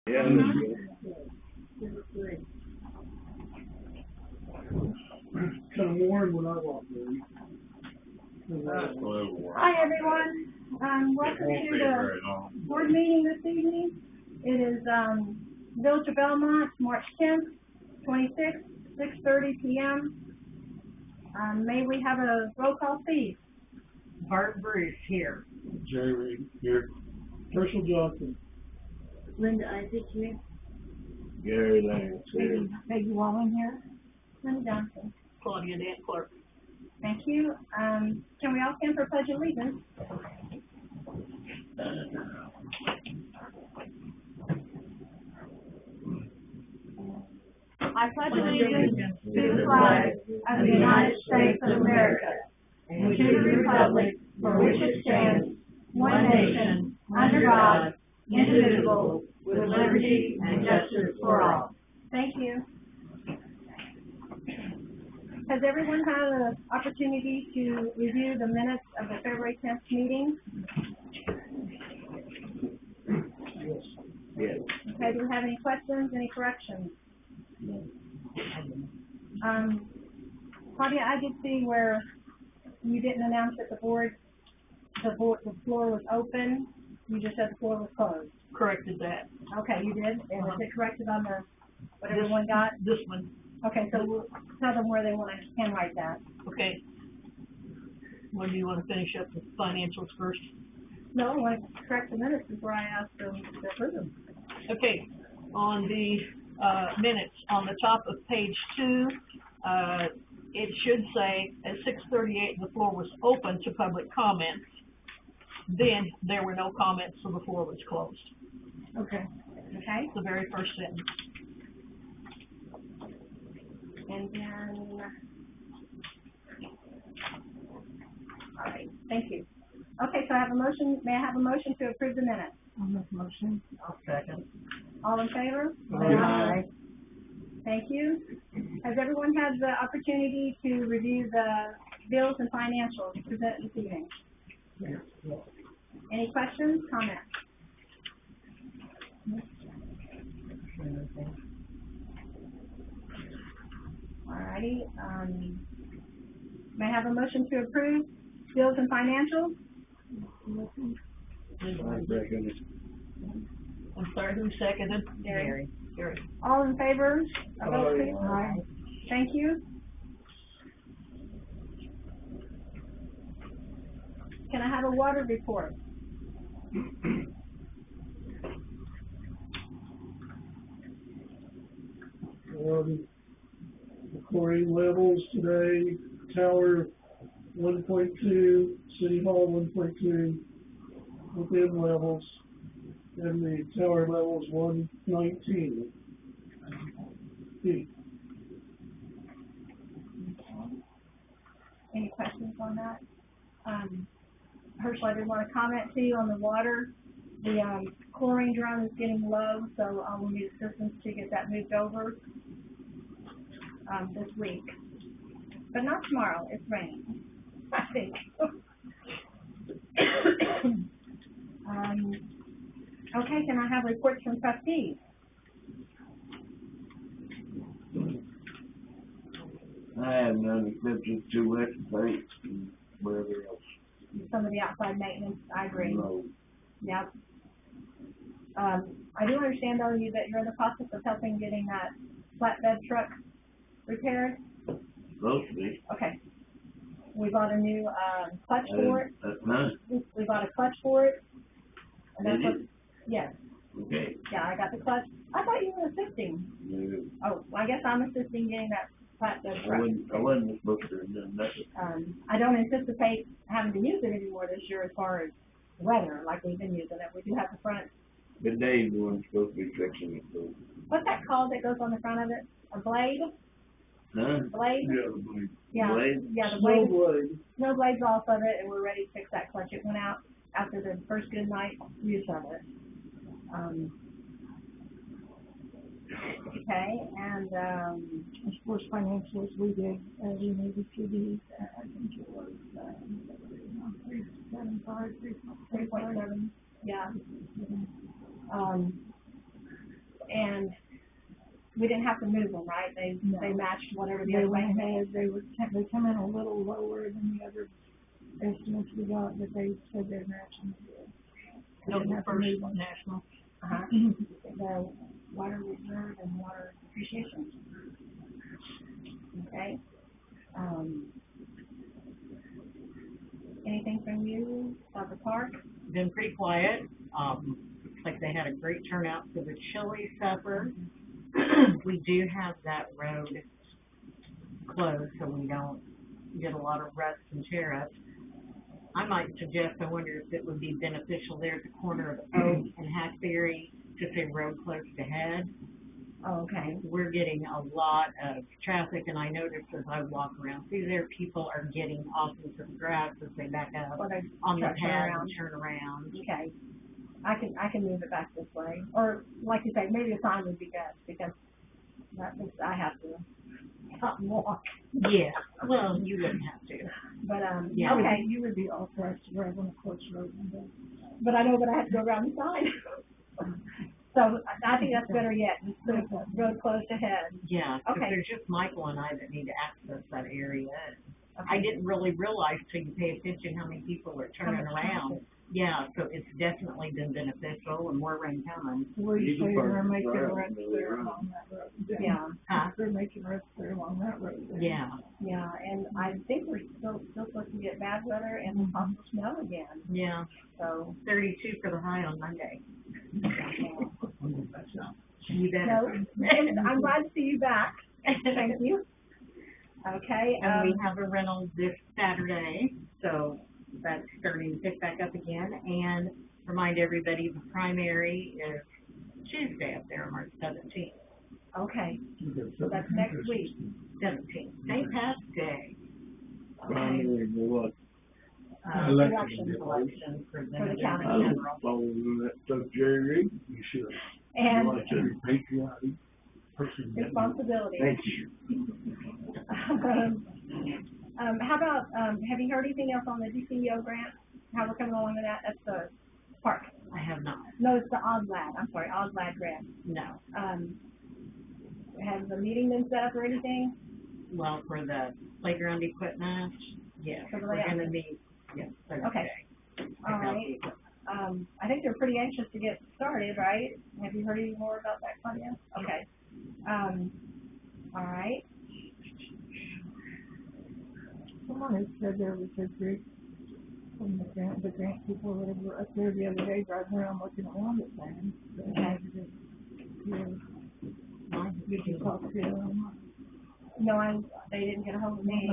Yeah. Kind of warm when I walked in. Hi, everyone. Welcome to the board meeting this evening. It is Village of Belmont, March 10th, 26th, 6:30 p.m. May we have a roll call, please? Bart Bruce here. Jerry Reed here. Herschel Johnson. Linda Isaac here. Gary Lane here. Peggy Walling here. Linda Johnson. Claudia Dan Clark. Thank you. Can we all stand for Pledge of Allegiance? I pledge allegiance to the flag of the United States of America and to the republic for which it stands, one nation, under God, indivisible, with liberty and justice for all. Thank you. Has everyone had an opportunity to review the minutes of the February 10th meeting? Yes. Okay, do we have any questions, any corrections? Claudia, I did see where you didn't announce that the floor was open. You just said the floor was closed. Corrected that. Okay, you did? And was it corrected on the, what everyone got? This one. Okay, so we'll tell them where they want to handwrite that. Okay. When do you want to finish up the financials first? No, I want to correct the minutes before I ask them to approve them. Okay. On the minutes, on the top of page 2, it should say at 6:38 the floor was open to public comments. Then there were no comments, so the floor was closed. Okay. Okay. The very first sentence. And then, all right, thank you. Okay, so I have a motion. May I have a motion to approve the minutes? I'll make a motion. I'll second. All in favor? Aye. Thank you. Has everyone had the opportunity to review the bills and financials presented this evening? Any questions, comments? Alrighty, may I have a motion to approve bills and financials? I'm sorry, who seconded? Gary. Gary. All in favor? A vote, please. Aye. Thank you. Can I have a water report? The chlorine levels today, Tower 1.2, City Hall 1.2, within levels, and the tower levels 119 feet. Any questions on that? Herschel, I did want to comment to you on the water. The chlorine drum is getting low, so we'll need assistance to get that moved over this week. But not tomorrow, it's raining, I think. Okay, can I have reports from trustees? I have none except just 2 extra plates and wherever else. Some of the outside maintenance, I agree. No. Yep. I do understand though that you're in the process of helping getting that flatbed truck repaired. Supposed to be. Okay. We bought a new clutch for it. That's nice. We bought a clutch for it. And that's Did what, you? yes. Okay. Yeah, I got the clutch. I thought you were assisting. No. Oh, well, I guess I'm assisting getting that flatbed truck. I wasn't supposed to have done nothing. I don't anticipate having to use it anymore this year as far as weather, like we've been using it. We do have the front. But Dave's the one supposed to be fixing it, so. What's that called that goes on the front of it? A blade? Huh? Blade? Yeah, the blade. Yeah. Blade? Yeah, the Snow blade. blade. No blades off of it, and we're ready to fix that clutch. It went out after the first good night use of it. Okay, and As far as financials, we did, we made a few deeds, I think it was, 3.75, 3.7, yeah. and we didn't have to move them, right? They matched whatever the They other went way. ahead, they come in a little lower than the other estimates we got, but they said they're matching it. No, the first national. Uh-huh. The water reserve and water depreciation. Okay. Anything from you about the park? Been pretty quiet. Looks like they had a great turnout for the chili supper. We do have that road closed, so we don't get a lot of ruts and tear ups. I might suggest, I wonder if it would be beneficial there at the corner of Oak and Hackberry to say road closed ahead. Oh, okay. We're getting a lot of traffic, and I noticed as I walk around through there, people are getting off into the grass as they back up Or they on the turn pad around. and turn around. Okay. I can move it back this way. Or, like you say, maybe a sign would be good, because that means I have to stop and walk. Yeah, well, you wouldn't have to. But, Yeah. okay. You would be authorized to drive on a close road, and But I know that I have to go around the sign. So I think that's better yet, just put the road closed ahead. Yeah, 'cause Okay. there's just Michael and I that need to access that area. Okay. I didn't really realize till you pay attention how many people are turning much around. Yeah, so it's definitely been beneficial, and more rain coming. where you He's a say they're person, making right, ruts really, there right. along that road. Yeah, Huh? They're making ruts there along that road. there. Yeah, yeah, and I think we're still supposed to get bad weather and possible snow again, yeah. so. 32 for the high on Monday. You No, better. and I'm glad to see you back. Thank you. Okay, And we have a rental this Saturday, so that's starting to pick back up again. And remind everybody, the primary is Tuesday up there, March 17th. okay, that's next week. 17th, St. Pat's Day. Primary, what? Election. Election for the county. I general. don't follow that stuff, Jerry. You should. And You like to be patriotic person. responsibility. Thank you. How about, have you heard anything else on the DCEO grant? How we're coming along with that? That's the park. I have not, No, it's the OSLAD, I'm sorry, OSLAD grant. no. Has the meeting been set up or anything? Well, for the playground equipment, yes, For the we're layout. gonna meet, yes, Thursday. Okay. All right. I think they're pretty anxious to get started, right? Have you heard any more about that, Claudia? Okay. All right. Someone had said there was a group from the grant people that were up there the other day driving around looking around at things. Did you talk to them? No, they didn't get a hold of me.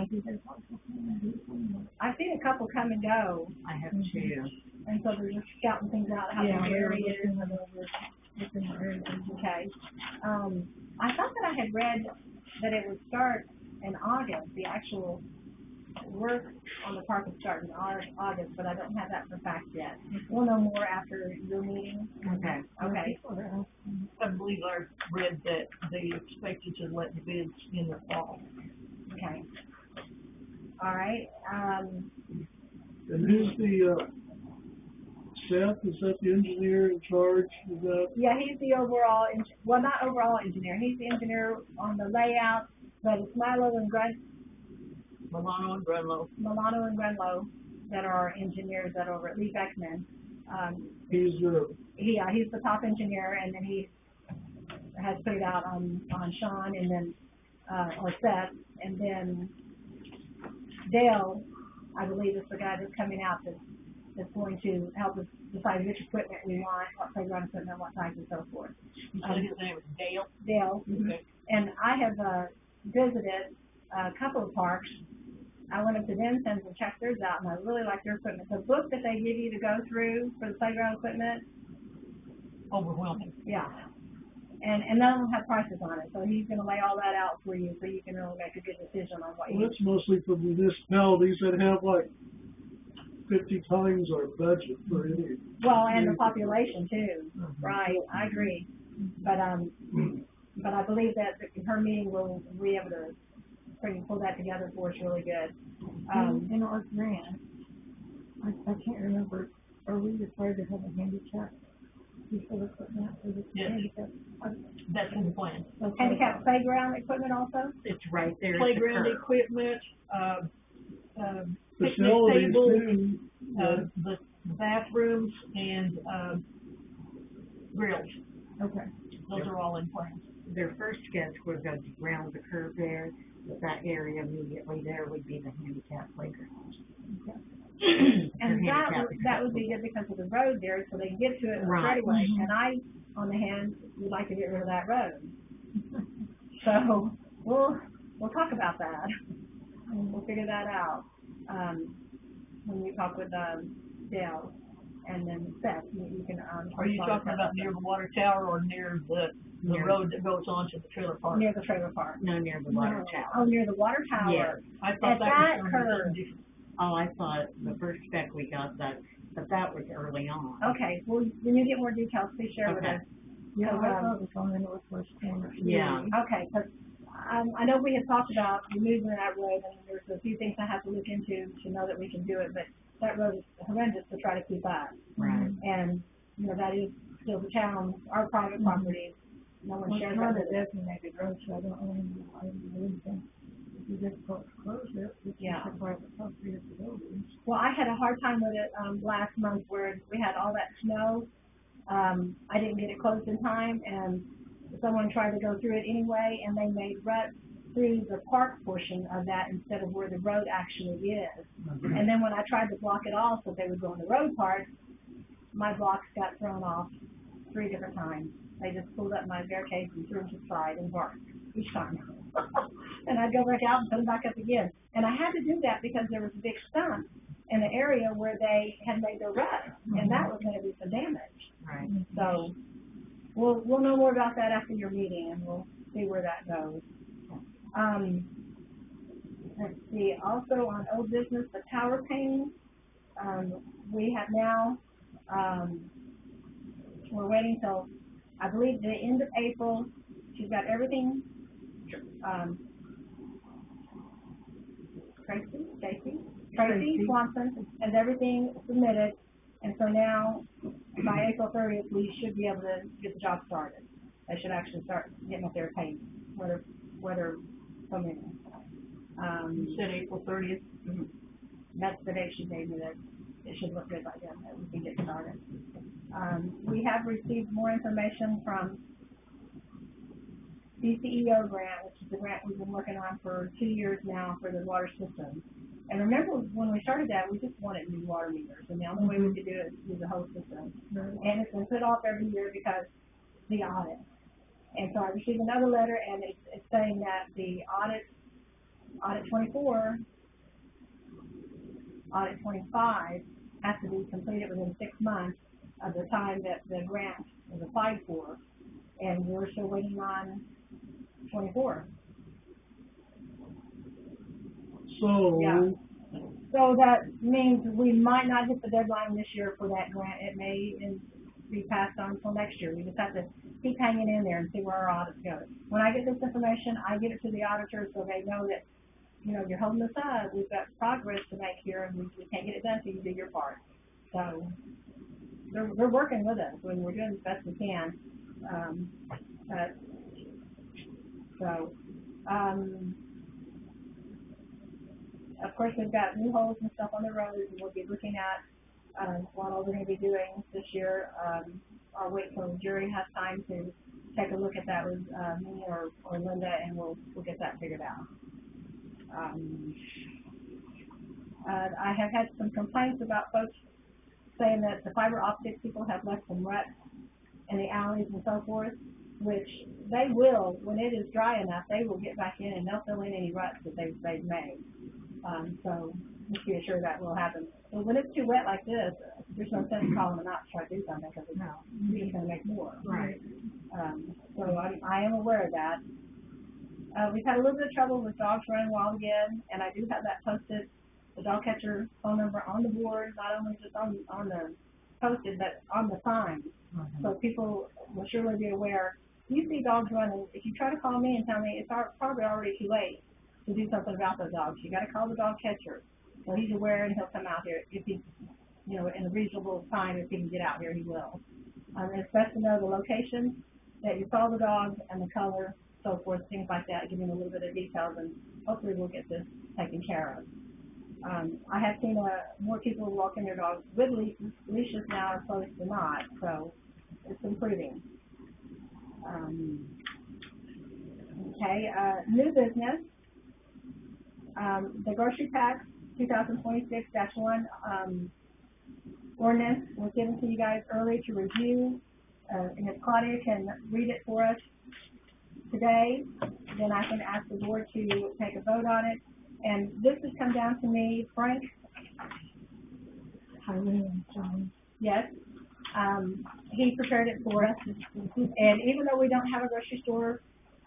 I've seen a couple come and go, I have two. and so they're just scouting things out, how the area is. Okay. I thought that I had read that it would start in August, the actual work on the park would start in August, but I don't have that for fact yet. We'll know more after your meeting. Okay. Okay. I believe I read that they expected to let the bids in the fall. Okay. All right. And who's the, Seth, is that the engineer in charge of that? Yeah, he's the overall, well, not overall engineer. He's the engineer on the layout, but it's Milano and Grenlow that are engineers that are over at Lee Beckman. He's He's the top engineer, and then he has put it out on Sean, and then, or Seth, and then Dale, I believe, is the guy that's coming out that's going to help us decide which equipment we want, what playground equipment, what size, and so forth. You said his name was Dale? Dale. Okay. And I have, visited a couple of parks. I went up to Vincent's and checked theirs out, and I really like their equipment. The book that they give you to go through for the playground equipment, Overwhelming. yeah. And none of them have prices on it, so he's gonna lay all that out for you, so you can really make a good decision on what well, you. that's mostly for municipalities that have like 50 times our budget for any. Well, and the population too, right, I agree. But I believe that her meeting will be able to pull that together for us really good. In our grant, I can't remember, are we required to have a handicap piece of equipment for the Yes. handicap. That's in the plan. Handicap playground equipment also? It's right there at the Playground curb. equipment, picnic Facilities tables, too. the bathrooms and, grills. Okay. Those are all in plan. Their first sketch was around the curve there, but that area immediately there would be the handicap playground. And that would be good because of the road there, so they can get to it right away. Mhm. And I, on the hand, would like to get rid of that road. So, we'll talk about that. And we'll figure that out, when we talk with, Dale and then Seth, you can, Are you talking about near the water tower or near the Near- road that goes onto the trailer park? near the trailer park? No, near the water No. tower. Oh, near the water tower. Yes. I thought At that that was curve. something different. Oh, I thought the first spec we got that, but that was early on. Okay, well, when you get more details, please share with Okay. us. Yeah, I Um, thought it was on the northwest corner. Yeah. Okay, because I know we had talked about removing that road, and there's a few things I have to look into to know that we can do it, but that road is horrendous to try to keep up. Right. And, you know, that is still the town, our private property, no one Well, shares it's that not a with us. designated road, so I don't know why you do anything. It'd be difficult to close it, it's Yeah. just a private property of the building. Well, I had a hard time with it, last month where we had all that snow. I didn't get it closed in time, and someone tried to go through it anyway, and they made ruts through the park portion of that instead of where the road actually is. And then when I tried to block it off so they would go in the road part, my blocks got thrown off 3 different times. They just pulled up my barricades and threw them to the side and barked each time. And I'd go back out and put them back up again. And I had to do that because there was a big stump in the area where they had made their rut, and that was gonna do some damage. Right. So, we'll know more about that after your meeting, and we'll see where that goes. Let's see, also on old business, the tower painting, we have now, we're waiting till, I believe, the end of April. She's got everything, Tracy Swanson has everything submitted, and so now, by April 30th, we should be able to get the job started. They should actually start getting up there painting, whether coming. You said April 30th. That's the date she gave me, that it should look good by then, that we can get started. We have received more information from DCEO grant, which is the grant we've been working on for 2 years now for the water system. And remember, when we started that, we just wanted new water meters, and the only way we could do it is through the whole system. And it's been put off every year because the audit. And so I received another letter, and it's saying that the audit 24, audit 25 has to be completed within 6 months of the time that the grant was applied for, and we're still waiting on 24. So, Yeah. So that means we might not hit the deadline this year for that grant. It may be passed on until next year. We just have to keep hanging in there and see where our audits go. When I get this information, I get it to the auditor so they know that, you know, you're holding us up. We've got progress to make here, and we can't get it done until you do your part. So they're working with us when we're doing the best we can. Of course, we've got new holes and stuff on the roads, and we'll be looking at what all we're going to be doing this year. I'll wait till the jury has time to take a look at that with me or Linda, and we'll get that figured out. I have had some complaints about folks saying that the fiber optic people have left some ruts in the alleys and so forth, which they will, when it is dry enough, they will get back in and they'll fill in any ruts that they've made. So just be assured that will happen. But when it's too wet like this, there's no sense calling them out to try to do something, because it's just going to make more. Right. So I am aware of that. We've had a little bit of trouble with dogs running wild again, and I do have that posted, the dog catcher phone number on the board, not only just on the posted, but on the sign. So people will surely be aware. If you see dogs running, if you try to call me and tell me, it's probably already too late to do something about those dogs. You got to call the dog catcher, so he's aware and he'll come out here if he's, you know, in a reasonable time. If he can get out here, he will. It's best to know the location that you saw the dog and the color, so forth, things like that, giving a little bit of details, and hopefully we'll get this taken care of. I have seen more people walking their dogs with leashes now as opposed to not, so it's improving. New business. The grocery tax 2026-1 ordinance was given to you guys early to review, and if Claudia can read it for us today, then I can ask the board to take a vote on it. And this has come down to me, Frank. Yes. He prepared it for us, and even though we don't have a grocery store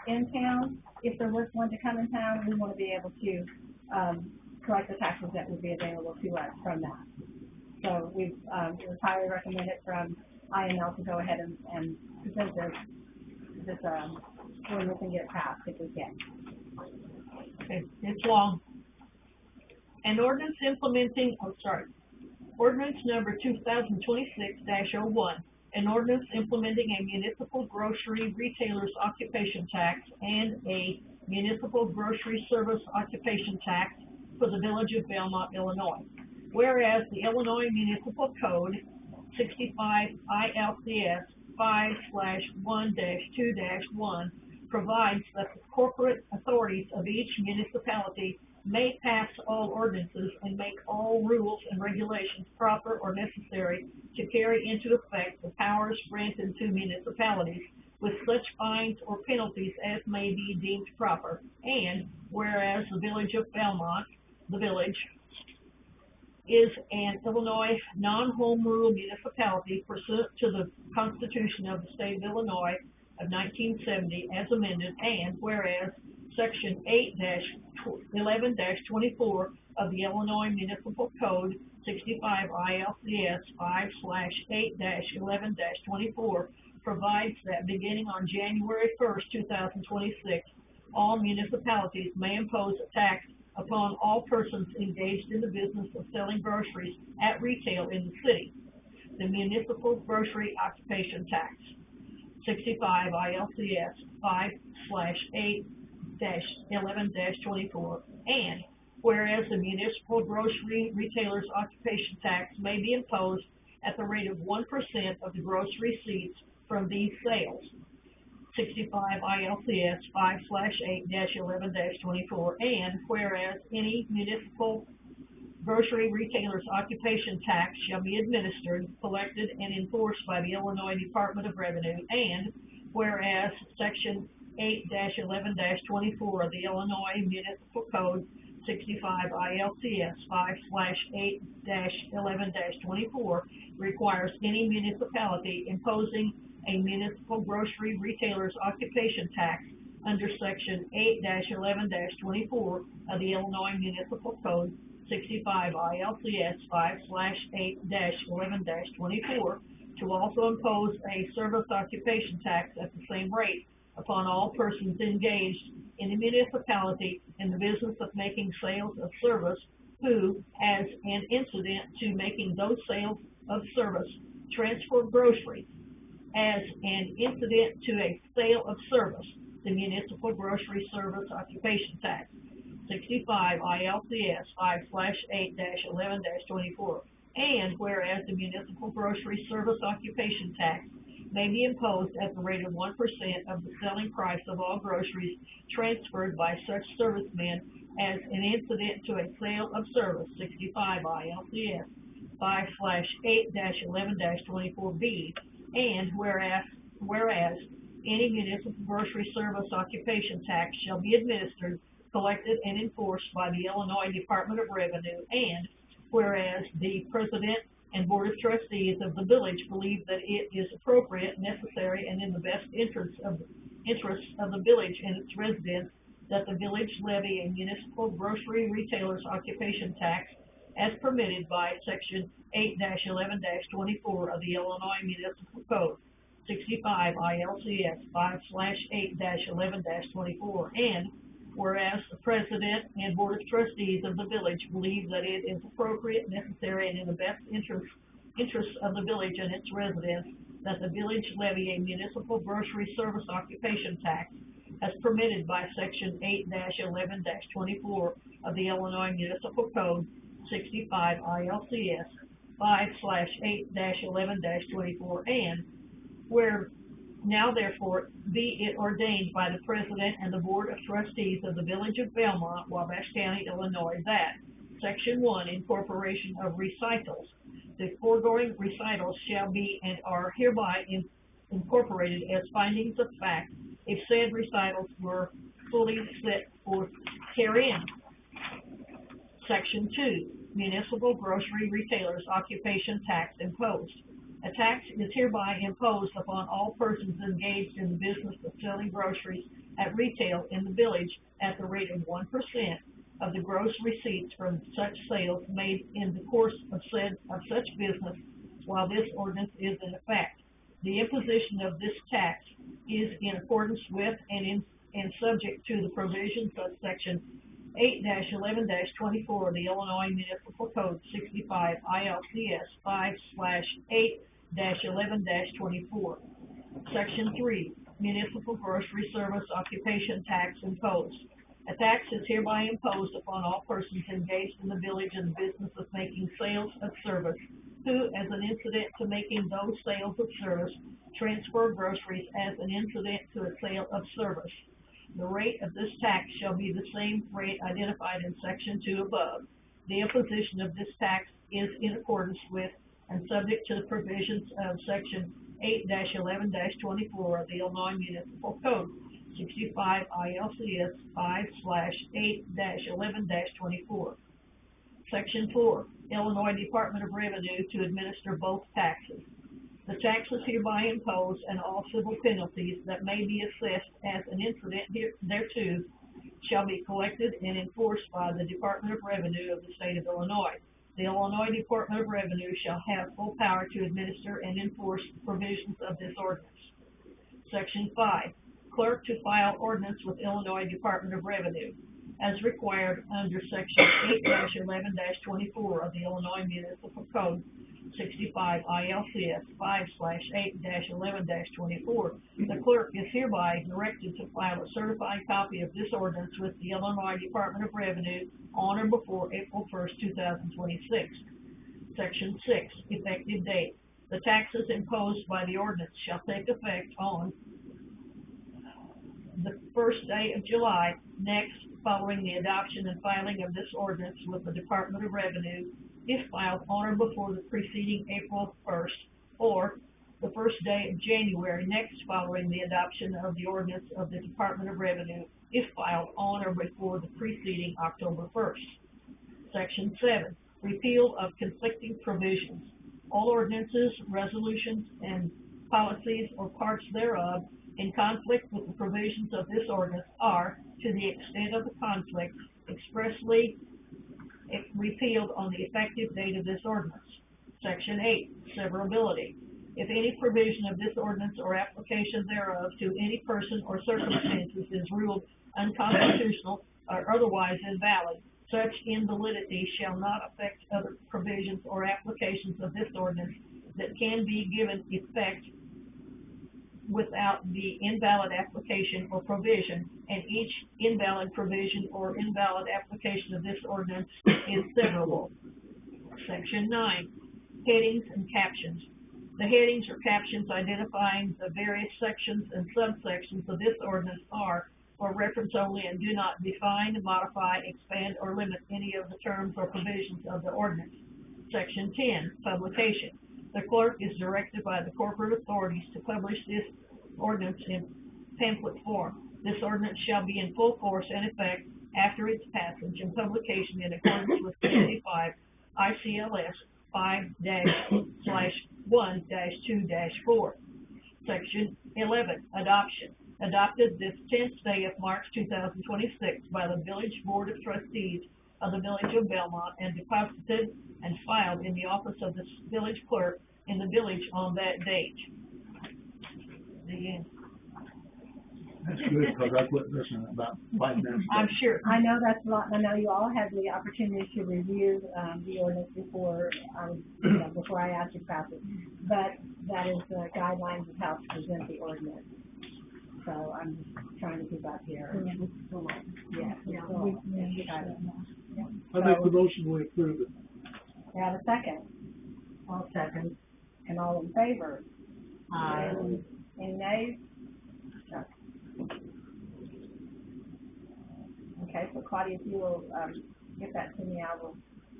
in town, if there was one to come in town, we want to be able to collect the taxes that would be available to us from that. So we've it was highly recommended from INL to go ahead and present this ordinance and get it passed if we can. Okay, it's long. An ordinance implementing, ordinance number 2026-01, an ordinance implementing a municipal grocery retailer's occupation tax and a municipal grocery service occupation tax for the village of Belmont, Illinois. Whereas the Illinois Municipal Code 65 ILCS 5/1-2-1 provides that the corporate authorities of each municipality may pass all ordinances and make all rules and regulations proper or necessary to carry into effect the powers granted to municipalities, with such fines or penalties as may be deemed proper. And whereas the village of Belmont, the village, is an Illinois non-home rule municipality pursuant to the Constitution of the State of Illinois of 1970 as amended, and whereas Section 8-11-24 of the Illinois Municipal Code 65 ILCS 5/8-11-24 provides that beginning on January 1st, 2026, all municipalities may impose a tax upon all persons engaged in the business of selling groceries at retail in the city. The municipal grocery occupation tax, 65 ILCS 5/8-11-24, and whereas the municipal grocery retailer's occupation tax may be imposed at the rate of 1% of the gross receipts from these sales, 65 ILCS 5/8-11-24, and whereas any municipal grocery retailer's occupation tax shall be administered, collected, and enforced by the Illinois Department of Revenue, and whereas Section 8-11-24 of the Illinois Municipal Code 65 ILCS 5/8-11-24 requires any municipality imposing a municipal grocery retailer's occupation tax under Section 8-11-24 of the Illinois Municipal Code 65 ILCS 5/8-11-24 to also impose a service occupation tax at the same rate upon all persons engaged in the municipality in the business of making sales of service who, as an incident to making those sales of service, transport groceries. As an incident to a sale of service, the municipal grocery service occupation tax, 65 ILCS 5/8-11-24, and whereas the municipal grocery service occupation tax may be imposed at the rate of 1% of the selling price of all groceries transferred by such servicemen as an incident to a sale of service, 65 ILCS 5/8-11-24B, and whereas any municipal grocery service occupation tax shall be administered, collected, and enforced by the Illinois Department of Revenue, and whereas the President and Board of Trustees of the village believe that it is appropriate, necessary, and in the best interests of the village and its residents that the village levy a municipal grocery retailer's occupation tax as permitted by Section 8-11-24 of the Illinois Municipal Code 65 ILCS 5/8-11-24, and whereas the President and Board of Trustees of the village believe that it is appropriate, necessary, and in the best interests of the village and its residents that the village levy a municipal grocery service occupation tax as permitted by section 8-11-24 of the Illinois Municipal Code 65 ILCS 5/8-11-24, and where now therefore be it ordained by the President and the Board of Trustees of the Village of Belmont, Wabash County, Illinois, that Section 1, Incorporation of Recitals. The foregoing recitals shall be and are hereby incorporated as findings of fact if said recitals were fully set forth herein. Section 2, Municipal Grocery Retailers Occupation Tax imposed. A tax is hereby imposed upon all persons engaged in the business of selling groceries at retail in the village at the rate of 1% of the gross receipts from such sales made in the course of such business while this ordinance is in effect. The imposition of this tax is in accordance with and subject to the provisions of section 8-11-24 of the Illinois Municipal Code 65 ILCS 5/8-11-24. Section 3, Municipal Grocery Service Occupation Tax imposed. A tax is hereby imposed upon all persons engaged in the village in the business of making sales of service, who, as an incident to making those sales of service, transfer groceries as an incident to a sale of service. The rate of this tax shall be the same rate identified in section 2 above. The imposition of this tax is in accordance with and subject to the provisions of section 8-11-24 of the Illinois Municipal Code 65 ILCS 5/8-11-24. Section 4, Illinois Department of Revenue to administer both taxes. The taxes hereby imposed and all civil penalties that may be assessed as an incident thereto shall be collected and enforced by the Department of Revenue of the state of Illinois. The Illinois Department of Revenue shall have full power to administer and enforce the provisions of this ordinance. Section 5, Clerk to file ordinance with Illinois Department of Revenue as required under section 8-11-24 of the Illinois Municipal Code 65 ILCS 5/8-11-24. The clerk is hereby directed to file a certified copy of this ordinance with the Illinois Department of Revenue on or before April 1st, 2026. Section 6, effective date. The taxes imposed by the ordinance shall take effect on the first day of July next following the adoption and filing of this ordinance with the Department of Revenue, if filed on or before the preceding April 1st, or the first day of January next following the adoption of the ordinance of the Department of Revenue, if filed on or before the preceding October 1st. Section 7, repeal of conflicting provisions. All ordinances, resolutions, and policies or parts thereof in conflict with the provisions of this ordinance are, to the extent of the conflict, expressly repealed on the effective date of this ordinance. Section 8, severability. If any provision of this ordinance or application thereof to any person or circumstances is ruled unconstitutional or otherwise invalid, such invalidity shall not affect other provisions or applications of this ordinance that can be given effect without the invalid application or provision, and each invalid provision or invalid application of this ordinance is severable. Section 9, headings and captions. The headings or captions identifying the various sections and subsections of this ordinance are for reference only and do not define, modify, expand, or limit any of the terms or provisions of the ordinance. Section 10, publication. The clerk is directed by the corporate authorities to publish this ordinance in pamphlet form. This ordinance shall be in full force and effect after its passage and publication in accordance with 65 ICLS 5/1-2-4. Section 11, adoption. Adopted this 10th day of March 2026 by the Village Board of Trustees of the Village of Belmont and deposited and filed in the office of the village clerk in the village on that date. The end. That's good, because I quit listening about 5 minutes ago. I'm sure. I know that's a lot, I know you all had the opportunity to review, the ordinance before, before I asked you to pass it. But that is the guidelines of how to present the ordinance. So I'm just trying to keep up here. Yeah, it's still on. I make the motion, we approve it. We have a second, I'll second. and all in favor? Aye. Any nays? Okay, so Claudia, if you will, get that to me, I will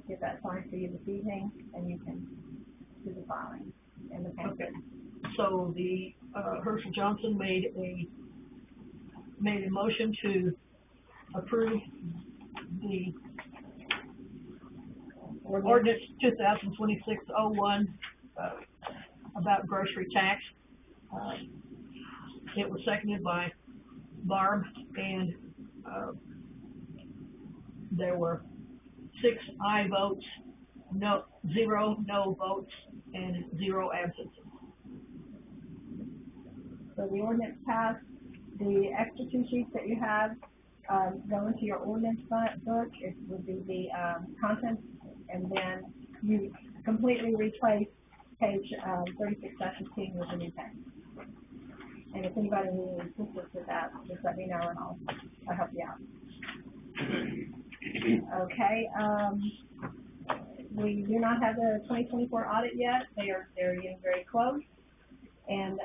get that signed for you this evening, and you can do the filing and the payment. Okay. So the, Herschel Johnson made a motion to approve the ordinance 2026-01, about grocery tax. It was seconded by Barb, and, there were 6 aye votes, 0 no votes, and 0 absences. So the ordinance passed. The extra 2 sheets that you have, go into your ordinance book. It would be the, contents, and then you completely replace page, 36-15 with the new text. And if anybody needs assistance with that, just let me know and I'll help you out. Okay, we do not have the 2024 audit yet. They're getting very close. And,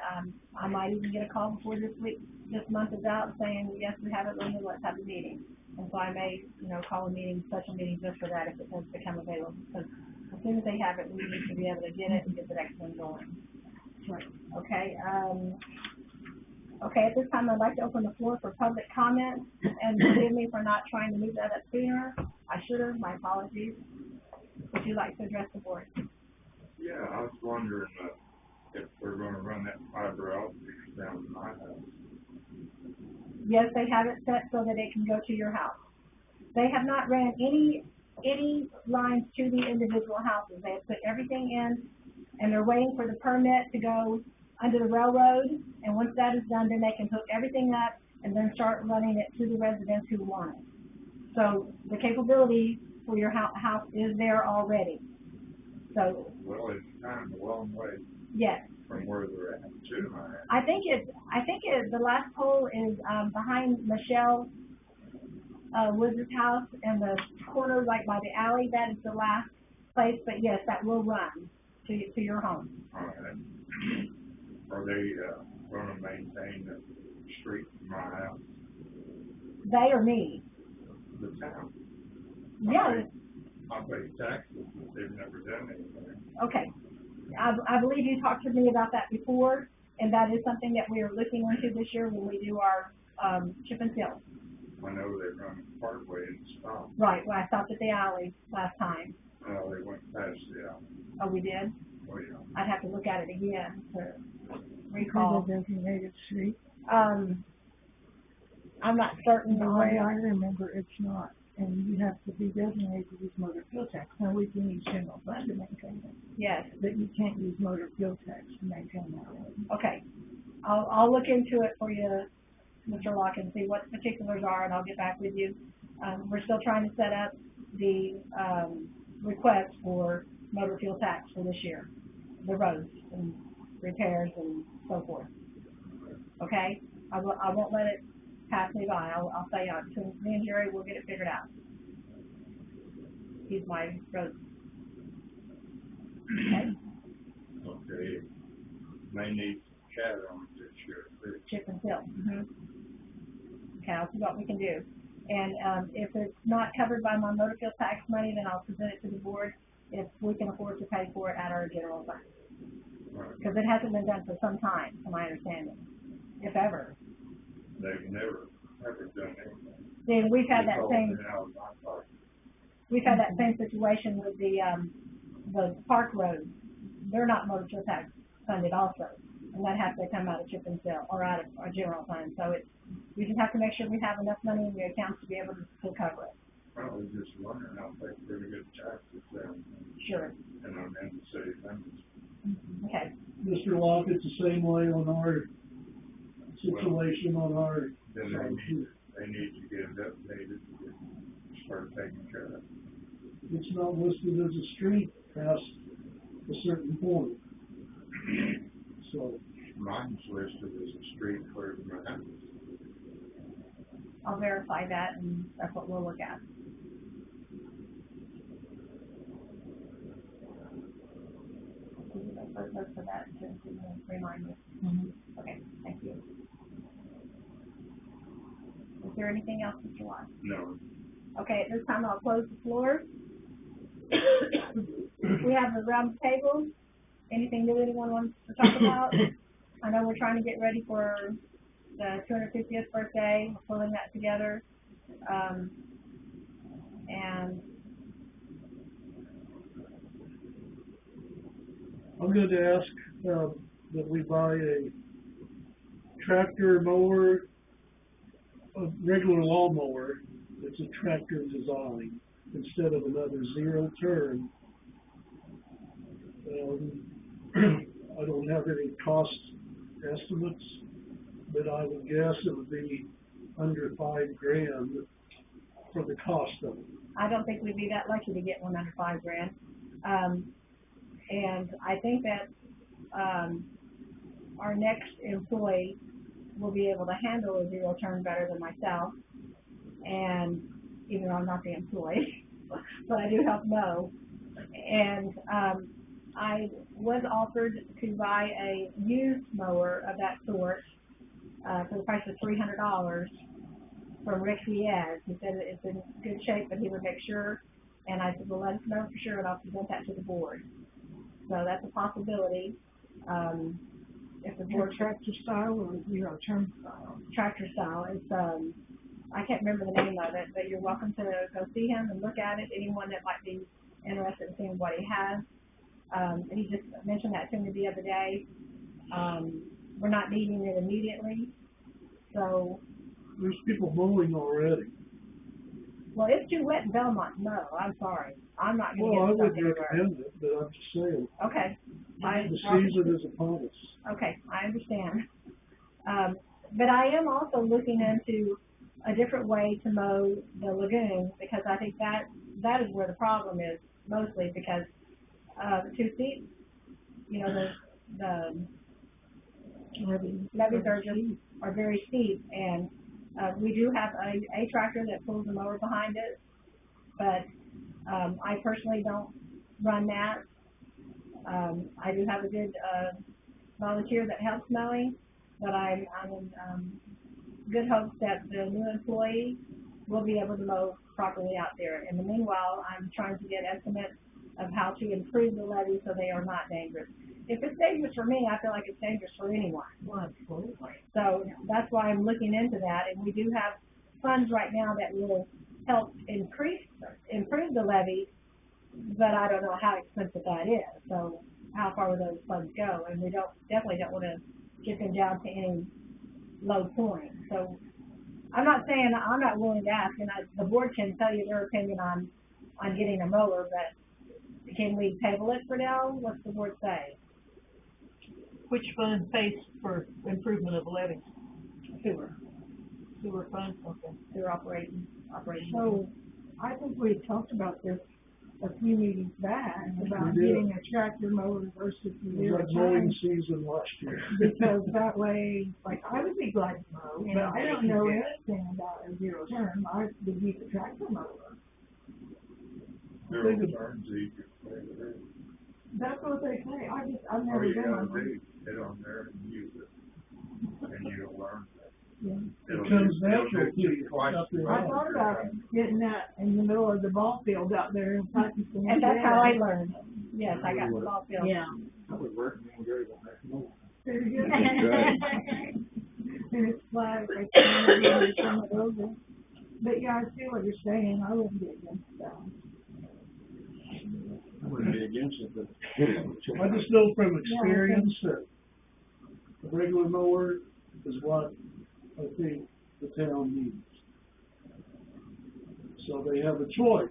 I might even get a call before this month is out saying, yes, we have it, Linda, let's have a meeting. And so I may, call a meeting, special meeting just for that if it does become available. Because as soon as they have it, we need to be able to get it and get the next one going. Right. Okay, okay, at this time, I'd like to open the floor for public comment, and forgive me for not trying to move that up sooner. I should have, my apologies. Would you like to address the board? Yeah, I was wondering, if we're gonna run that fiber optic down to my house. Yes, they have it set so that it can go to your house. They have not ran any lines to the individual houses. They have put everything in, and they're waiting for the permit to go under the railroad, and once that is done, then they can hook everything up and then start running it to the residents who want it. So the capability for your house is there already. So, Well, it's kind of a long way yes. from where they're at to my house. I think the last pole is, behind Michelle, Woods' house, and the corner, like by the alley. That is the last place, but yes, that will run to your home. All right. Are they, gonna maintain the street from my house, They or me? the town? Yeah, I pay taxes, but they've never done anything. okay. I believe you talked to me about that before, and that is something that we are looking into this year when we do our, chip and seal. I know they run Parkway and stop. Right, well, I stopped at the alley last time. They went past the alley. Oh, we did? Oh, yeah. I'd have to look at it again to recall. The designated street. I'm not certain The on way I remember, it's not, and you have to be designated to use motor fuel tax. Now, we can use general fund to maintain it, Yes, but you can't use motor fuel tax to maintain that road. okay. I'll look into it for you, Mr. Locke, and see what the particulars are, and I'll get back with you. We're still trying to set up the, request for motor fuel tax for this year, the roads and repairs and so forth. Okay? I won't let it pass me by. I'll say, between me and Jerry, we'll get it figured out. He's my road. Okay? Okay. May need cat on it this year, too. Chip and seal. Okay, I'll see what we can do. And, if it's not covered by my motor fuel tax money, then I'll present it to the board if we can afford to pay for it at our general fund. Right. Because it hasn't been done for some time, to my understanding, if ever. They've never done anything. Then we've had that They called same, it out of my pocket. we've had that same situation with the park roads. They're not motor fuel tax funded also, and that has to come out of chip and seal or out of our general fund. So we just have to make sure we have enough money in the accounts to be able to cover it. I was just wondering how they pretty good taxes there, Sure. and I'm in the city limits. Okay. Mr. Locke, it's the same way on our situation on our Then side too. they need to get it updated to start taking care of it. It's not listed as a street past a certain point. So, Mine's listed as a street clear from my house. I'll verify that, and that's what we'll look at. Look for that, just to remind me. Okay, thank you. Is there anything else that you want? No. Okay, at this time, I'll close the floor. We have the round table. Anything new anyone wants to talk about? I know we're trying to get ready for the 250th birthday, we're pulling that together. And I'm going to ask, that we buy a tractor mower, a regular lawnmower, that's a tractor design, instead of another zero turn. I don't have any cost estimates, but I would guess it would be under $5,000 for the cost of it. I don't think we'd be that lucky to get one under $5,000. And I think that, our next employee will be able to handle a zero turn better than myself. And even though I'm not the employee, but I do help Mo. And, I was offered to buy a used mower of that sort, for the price of $300 from Rick Diaz. He said it's in good shape, but he would make sure, and I said, well, let us know for sure, and I'll present that to the board. So that's a possibility, if the board. Tractor style or zero turn style? Tractor style, it's, I can't remember the name of it, but you're welcome to go see him and look at it, anyone that might be interested in seeing what he has. And he just mentioned that to me the other day. We're not needing it immediately, so. There's people mowing already. Well, it's too wet in Belmont, no, I'm sorry, I'm not gonna Well, I get stuck wouldn't anywhere. recommend it, but I'm just saying, Okay, the season is upon us. okay, I understand. But I am also looking into a different way to mow the lagoon, because I think that is where the problem is, mostly because, too steep, you know, the levees are very steep, and, we do have a tractor that pulls the mower behind it, but, I personally don't run that. I do have a good, volunteer that helps mowing, but I'm in, good hopes that the new employee will be able to mow properly out there. In the meanwhile, I'm trying to get estimates of how to improve the levees so they are not dangerous. If it's dangerous for me, I feel like it's dangerous for anyone. Well, absolutely. So that's why I'm looking into that, and we do have funds right now that will help improve the levees, but I don't know how expensive that is. So how far will those funds go? And we definitely don't want to get them down to any low point. So I'm not saying I'm not willing to ask, and the board can tell you their opinion on getting a mower, but can we table it for now? What's the board say? Which fund pays for improvement of levees? Sewer Fund, okay. Sewer operating. So, I think we talked about this a few meetings back, about We did. getting a tractor mower versus the It was zero like mowing turn. season last year. Because that way, like, I would be glad to mow, but I don't know anything about a zero turn. I would use a tractor mower. Zero turns easier. That's what they say. I've All never you been gotta on do one. is get on there and use it, and you'll learn. Yeah. It'll comes do- natural it'll do to you. twice Up the there. I thought about getting that in the middle of the ball field out there and practicing. And that's how I learned. Yes, I got the ball field. Yeah. That would work real good on that mower. Very good. That's And it's flat, like, you turn it over. But yeah, I see what you're saying. I wouldn't be against that. I wouldn't be against it, but. I just know from experience that a regular mower is what I think the town needs. So they have a choice.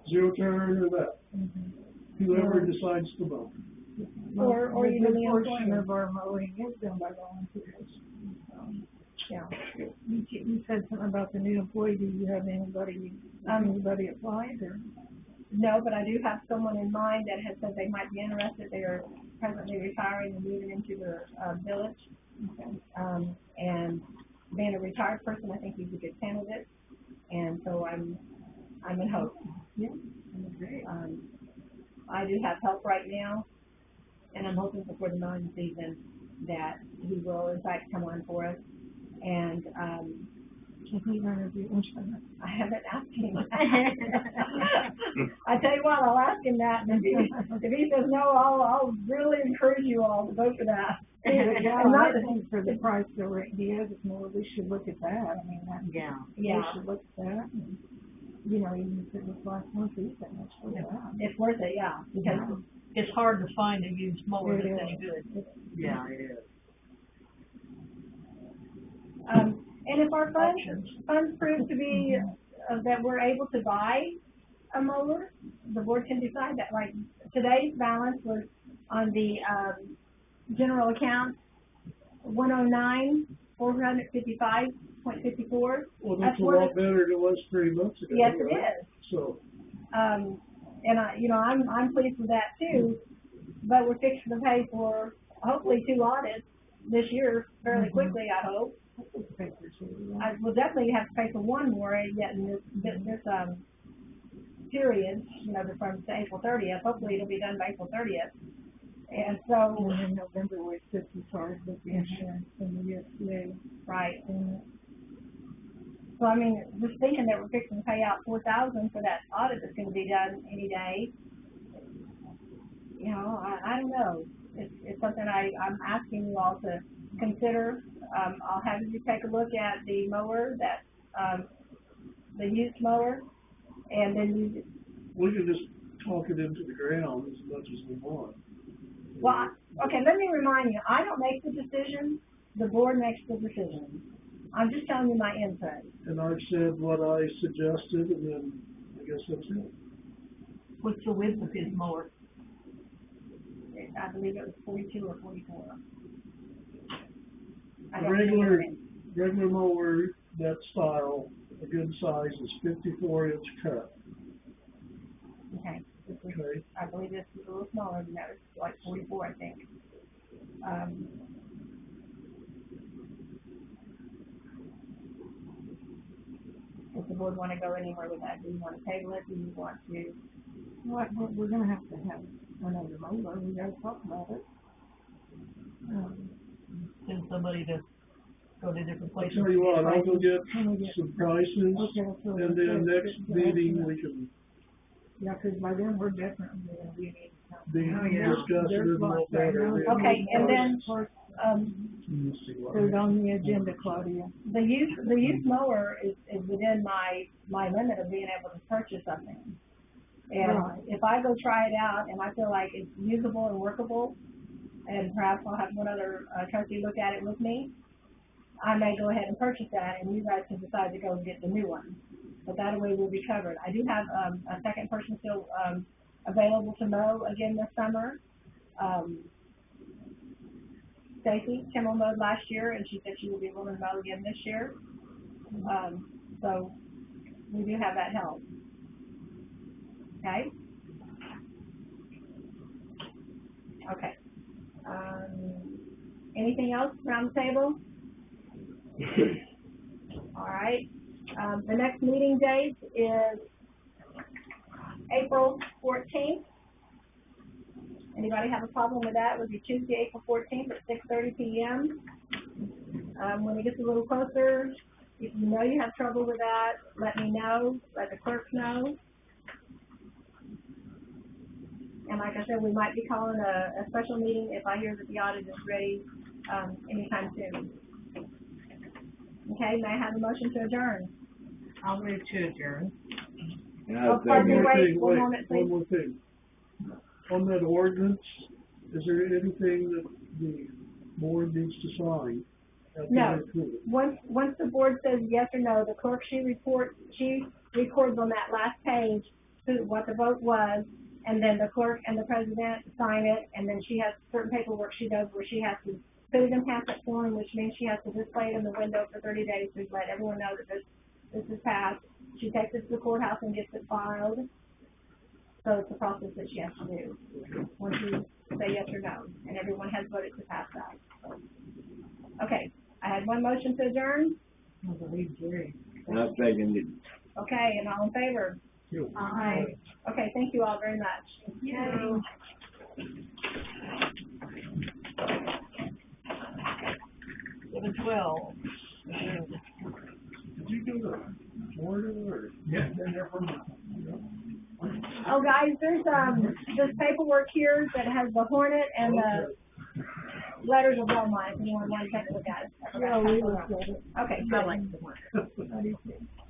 Zero turn or that. Whoever decides to mow. Or A even good the portion employer. of our mowing is done by volunteers. Yeah. You said something about the new employee. Do you have anybody applied or? No, but I do have someone in mind that has said they might be interested. They are presently retiring and moving into the, village. And being a retired person, I think he's a good candidate, and so I'm in hope. Yeah, that's great. I do have help right now, and I'm hoping before the mowing season that he will in fact come on for us. And, If he's gonna do insurance. I haven't asked him. I tell you what, I'll ask him that, and if he says no, I'll really encourage you all to vote for that. Yeah, And I not, think for the price that he is, it's more, we should look at that. I mean, that, Yeah. yeah, we should look at that. And, you know, even if it was last month, he's that much for that. it's worth it, yeah, because It's hard to find a used mower It that's is. any good. Yeah, it is. and if our funds Options. prove to be, that we're able to buy a mower, the board can decide that, like, today's balance was on the, general account, 109,455.54. Well, That's that's a more lot better than it was 3 months ago. Yes, it right? is. So, And I'm pleased with that too, but we're fixing to pay for hopefully 2 audits this year fairly quickly, I hope. I will definitely have to pay for 1 more yet in this period, from April 30th. Hopefully it'll be done by April 30th. And so, And in November, we're 50 charged with the insurance and the USDA. right. So I mean, just thinking that we're fixing to pay out $4,000 for that audit that's gonna be done any day. I don't know. It's something I'm asking you all to consider. I'll have you take a look at the mower the used mower, and then we can just talk it into the ground as much as we want. okay, let me remind you, I don't make the decision, the board makes the decision. I'm just telling you my input. And I've said what I suggested, and then I guess that's it. What's the width of his mower? I believe it was 42 or 44. I The don't remember it. regular mower, that style, a good size is 54-inch cut, Okay. okay? I believe this is a little smaller than that, it's like 44, I think. Does the board want to go anywhere with that? Do you want to table it? Do you want to? We're gonna have to have another mower, we gotta talk about it. Send somebody to go to different I'll places. tell you what, I'll go get Can we get, some prices, okay, so. and then next meeting, we can Yeah, 'cause by then, we're definitely gonna be needing be something. discussing it a little better. Okay, and then, Let's see what- Put it on the agenda, Claudia. the youth mower is within my limit of being able to purchase something. And Right. if I go try it out and I feel like it's usable and workable, and perhaps I'll have one other trustee look at it with me, I may go ahead and purchase that, and you guys can decide to go and get the new one. But that way we'll be covered. I do have a second person still available to mow again this summer. Stacy Kimmel mowed last year, and she said she will be willing to mow again this year. So we do have that help. Okay? Okay. Anything else around the table? All right. The next meeting date is April 14th. Anybody have a problem with that? It would be Tuesday, April 14th at 6:30 p.m. When it gets a little closer, if you know you have trouble with that, let me know, let the clerk know. And like I said, we might be calling a special meeting if I hear that the audit is ready anytime soon. Okay, may I have a motion to adjourn? I'll move to adjourn. Yeah, Oh, pardon me, One more wait, thing, one wait, moment, please. one more thing. On that ordinance, is there anything that the board needs to sign? after No. they approve it? Once the board says yes or no, the clerk, she records on that last page what the vote was, and then the clerk and the president sign it, and then she has certain paperwork she does where she has to put it in packet form, which means she has to display it in the window for 30 days to let everyone know that this is passed. She takes it to the courthouse and gets it filed. So it's a process that she has to do. Once you say yes or no, and everyone has voted to pass that. Okay, I had one motion to adjourn, I believe Jerry. I second it. okay, and all in favor? Aye. Okay, thank you all very much. Thank you. 7:12. Did you go to Florida or? Yeah, been there for a month. Oh, guys, there's paperwork here that has the Hornet and the letters of Belmont, if anyone wants to take a look at it. Yeah, we looked at it. Okay, I good. like the one.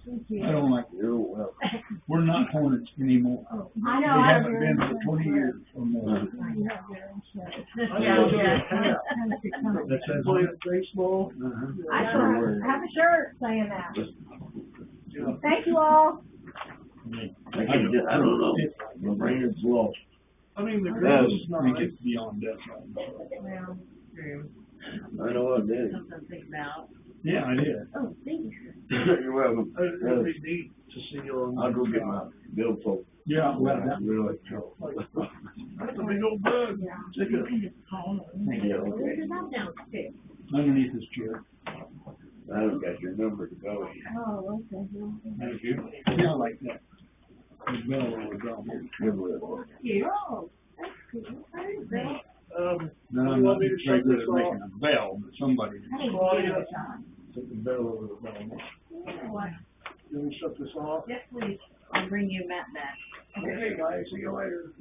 Thank you. I don't like, You're welcome. we're not Hornets anymore. I We know, I haven't been for 20 years or more. You have their insurance. That says Playing Hornet. baseball. I have a shirt saying that. Thank you all. I don't know. My brain is lost. I mean, the That grass is- is I think nice. it's beyond that right now. Well, I know what it is. something to think about. Yeah, I did. Oh, thanks. You're welcome. It's really neat to see you on. I'll go get my billfold. Yeah, well, that, Really. That's a big old bug. Check it. Yeah, okay. Downstairs. underneath his chair. I don't got your number to go. Oh, okay. Thank you. Yeah, I like that. The bell over down here. You're welcome. Oh, that's cool. I didn't know. No, I'm not very good at making a bell, but somebody Claudia, took the bell over the bell. can we shut this off? Yes, please. I'll bring you Matt back. Okay, guys, see you later.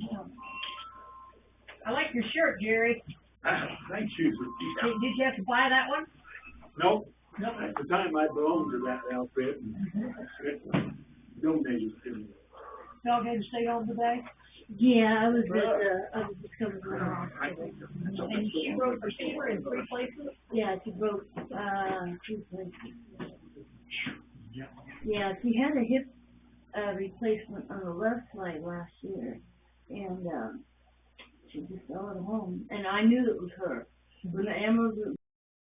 I like your shirt, Jerry. Thank you. Did you have to buy that one? Nope. At the time, I belonged to that outfit and it donated to me. Dog had to stay home today? Yeah, I was just coming from the hospital. And she rode for Seaver in 3 places? Yeah, she broke, 2 places. Yeah, she had a hip, replacement on the left side last year, and, she just fell at home, and I knew it was her. When the ambulance